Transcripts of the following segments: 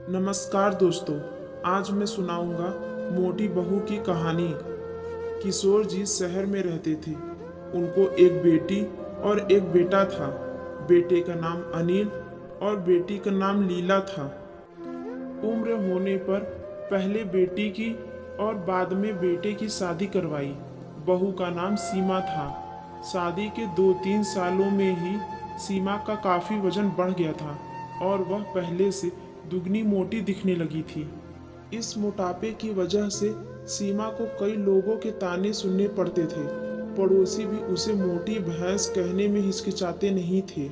नमस्कार दोस्तों, आज मैं सुनाऊंगा मोटी बहू की कहानी। किशोर जी शहर में रहते थे। उनको एक बेटी और एक बेटा था। बेटे का नाम अनिल और बेटी का नाम लीला था। उम्र होने पर पहले बेटी की और बाद में बेटे की शादी करवाई। बहू का नाम सीमा था। शादी के 2-3 सालों में ही सीमा का काफ़ी वजन बढ़ गया था और वह पहले से दुगनी मोटी दिखने लगी थी। इस मोटापे की वजह से सीमा को कई लोगों के ताने सुनने पड़ते थे। पड़ोसी भी उसे मोटी भैंस कहने में हिचकिचाते नहीं थे।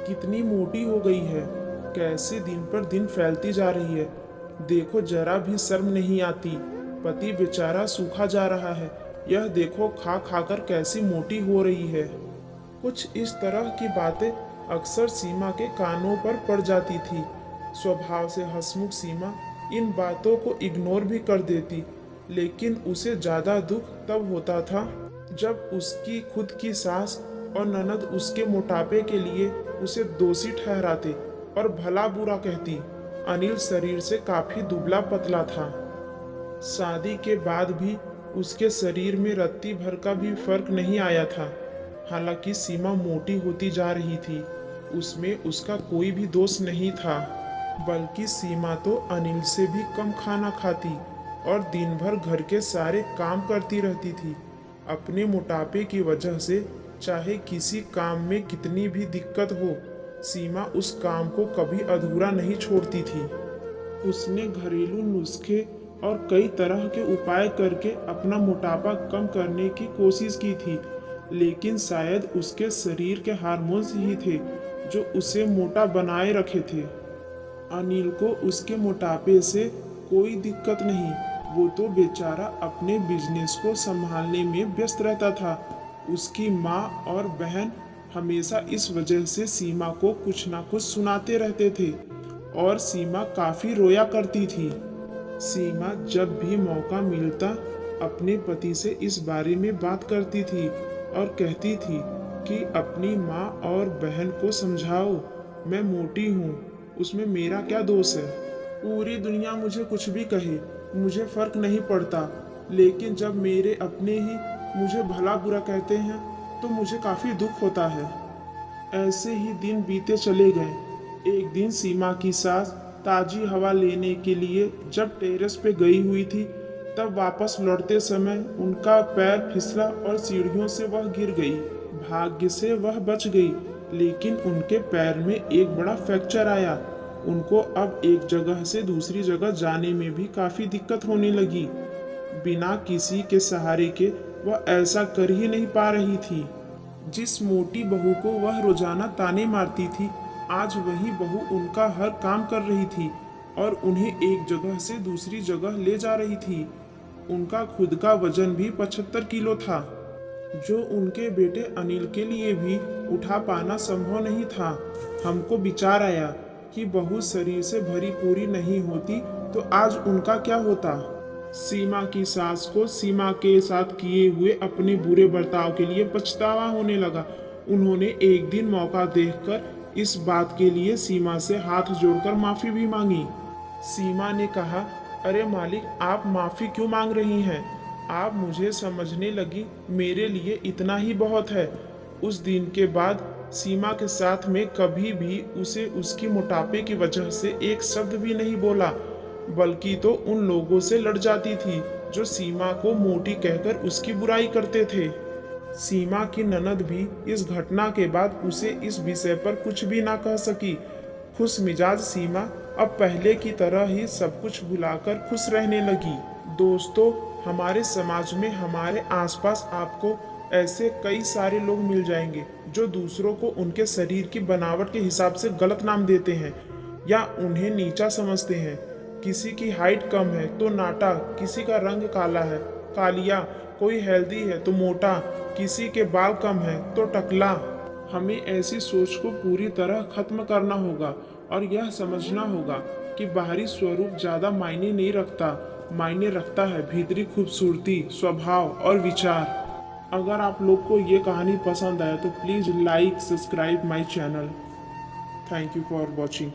कितनी मोटी हो गई है, कैसे दिन पर दिन फैलती जा रही है। देखो, जरा भी शर्म नहीं आती। पति बेचारा सूखा जा रहा है, यह देखो खा खाकर कैसी मोटी हो रही है। कुछ इस तरह की बातें अक्सर सीमा के कानों पर पड़ जाती थी। स्वभाव से हंसमुख सीमा इन बातों को इग्नोर भी कर देती, लेकिन उसे ज़्यादा दुख तब होता था जब उसकी खुद की सास और ननद उसके मोटापे के लिए उसे दोषी ठहराते और भला बुरा कहती। अनिल शरीर से काफ़ी दुबला पतला था। शादी के बाद भी उसके शरीर में रत्ती भर का भी फर्क नहीं आया था। हालांकि सीमा मोटी होती जा रही थी, उसमें उसका कोई भी दोष नहीं था। बल्कि सीमा तो अनिल से भी कम खाना खाती और दिन भर घर के सारे काम करती रहती थी। अपने मोटापे की वजह से चाहे किसी काम में कितनी भी दिक्कत हो, सीमा उस काम को कभी अधूरा नहीं छोड़ती थी। उसने घरेलू नुस्खे और कई तरह के उपाय करके अपना मोटापा कम करने की कोशिश की थी, लेकिन शायद उसके शरीर के हार्मोन्स ही थे जो उसे मोटा बनाए रखे थे। अनिल को उसके मोटापे से कोई दिक्कत नहीं, वो तो बेचारा अपने बिजनेस को संभालने में व्यस्त रहता था। उसकी माँ और बहन हमेशा इस वजह से सीमा को कुछ ना कुछ सुनाते रहते थे और सीमा काफ़ी रोया करती थी। सीमा जब भी मौका मिलता अपने पति से इस बारे में बात करती थी और कहती थी कि अपनी माँ और बहन को समझाओ, मैं मोटी हूँ, उसमें मेरा क्या दोष है। पूरी दुनिया मुझे कुछ भी कहे, मुझे फ़र्क नहीं पड़ता, लेकिन जब मेरे अपने ही मुझे भला बुरा कहते हैं तो मुझे काफ़ी दुख होता है। ऐसे ही दिन बीते चले गए। एक दिन सीमा की सास ताज़ी हवा लेने के लिए जब टेरेस पे गई हुई थी, तब वापस लौटते समय उनका पैर फिसला और सीढ़ियों से वह गिर गई। भाग्य से वह बच गई, लेकिन उनके पैर में एक बड़ा फ्रैक्चर आया। उनको अब एक जगह से दूसरी जगह जाने में भी काफ़ी दिक्कत होने लगी। बिना किसी के सहारे के वह ऐसा कर ही नहीं पा रही थी। जिस मोटी बहू को वह रोजाना ताने मारती थी, आज वही बहू उनका हर काम कर रही थी और उन्हें एक जगह से दूसरी जगह ले जा रही थी। उनका खुद का वजन भी 75 किलो था, जो उनके बेटे अनिल के लिए भी उठा पाना संभव नहीं था। हमको विचार आया कि बहू शरीर से भरी पूरी नहीं होती तो आज उनका क्या होता। सीमा की सास को सीमा के साथ किए हुए अपने बुरे बर्ताव के लिए पछतावा होने लगा। उन्होंने एक दिन मौका देखकर इस बात के लिए सीमा से हाथ जोड़कर माफ़ी भी मांगी। सीमा ने कहा, अरे मालिक, आप माफ़ी क्यों मांग रही हैं? आप मुझे समझने लगी, मेरे लिए इतना ही बहुत है। उस दिन के बाद सीमा के साथ में कभी भी उसे उसकी मोटापे की वजह से एक शब्द भी नहीं बोला, बल्कि तो उन लोगों से लड़ जाती थी जो सीमा को मोटी कहकर उसकी बुराई करते थे। सीमा की ननद भी इस घटना के बाद उसे इस विषय पर कुछ भी ना कह सकी। खुश मिजाज सीमा अब पहले की तरह ही सब कुछ भुलाकर खुश रहने लगी। दोस्तों, हमारे समाज में हमारे आसपास आपको ऐसे कई सारे लोग मिल जाएंगे जो दूसरों को उनके शरीर की बनावट के हिसाब से गलत नाम देते हैं या उन्हें नीचा समझते हैं। किसी की हाइट कम है तो नाटा, किसी का रंग काला है कालिया, कोई हेल्दी है तो मोटा, किसी के बाल कम है तो टकला। हमें ऐसी सोच को पूरी तरह खत्म करना होगा और यह समझना होगा कि बाहरी स्वरूप ज़्यादा मायने नहीं रखता, मायने रखता है भीतरी खूबसूरती, स्वभाव और विचार। अगर आप लोग को ये कहानी पसंद आया तो please like, subscribe my channel. Thank you for watching.